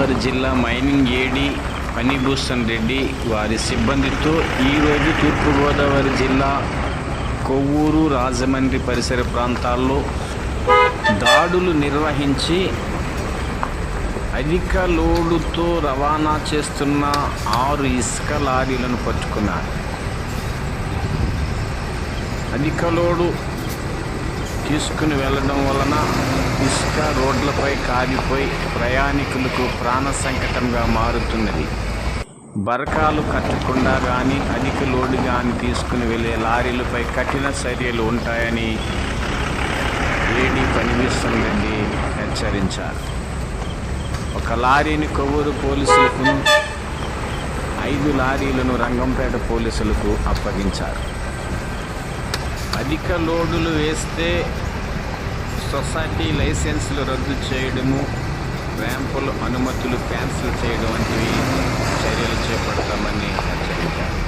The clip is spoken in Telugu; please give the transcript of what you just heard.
తూర్పుగోదావరి జిల్లా మైనింగ్ ఏడీ ఫణిభూషణ్ రెడ్డి వారి సిబ్బందితో ఈరోజు తూర్పుగోదావరి జిల్లా కొవ్వూరు, రాజమండ్రి పరిసర ప్రాంతాల్లో దాడులు నిర్వహించి అధిక లోడుతో రవాణా చేస్తున్న 6 ఇసుక లారీలను పట్టుకున్నారు. అధిక లోడు తీసుకుని వెళ్ళడం వలన ఇసుక రోడ్లపై కారిపోయి ప్రయాణికులకు ప్రాణ సంకటంగా మారుతున్నది. బరకాలు కట్టకుండా కానీ అధిక లోడు కానీ తీసుకుని వెళ్ళే లారీలపై కఠిన చర్యలు ఉంటాయని ఏడీ ఫణిభూషణ్ రెడ్డి హెచ్చరించారు. ఒక లారీని కొవ్వూరు పోలీసులకు, 5 లారీలను రంగంపేట పోలీసులకు అప్పగించారు. అధిక లోడులు వేస్తే సొసైటీ లైసెన్సులు రద్దు చేయడము, ర్యాంపుల అనుమతులు క్యాన్సిల్ చేయడం వంటివి చర్యలు చేపడతామని హెచ్చరించారు.